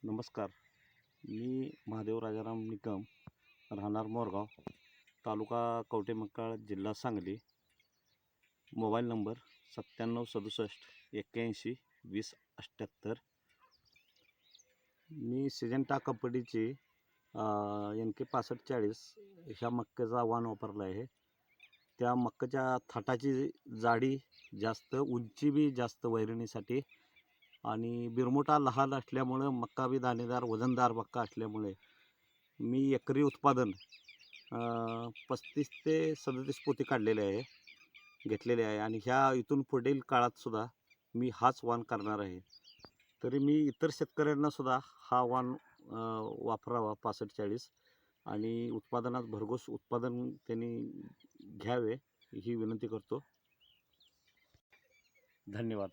नमस्कार. मी महादेव राजाराम निकम, राहणार मोरगाव, तालुका कवठेमहांकाळ, जिल्हा सांगली. Mobile number 9767812078. मी सिजंटा कंपनीची NK 6540 ह्या मक्याचा वाण वापरला आहे. त्या मक्याच्या थाटाची जाडी जास्त, उंची बी जास्त वैरणीसाठी, आणि बिरमुटा लहान असल्यामुळं मक्का बी दाणेदार वजनदार मक्का असल्यामुळे मी एकरी उत्पादन 35 ते 37 पोती घेतलेले आहे. आणि ह्या इथून पुढील काळातसुद्धा मी हाच वाण करणार आहे. तरी मी इतर शेतकऱ्यांनासुद्धा हा वाण वापरावा 6540, आणि उत्पादनात भरघोस उत्पादन त्यांनी घ्यावे ही विनंती करतो. धन्यवाद.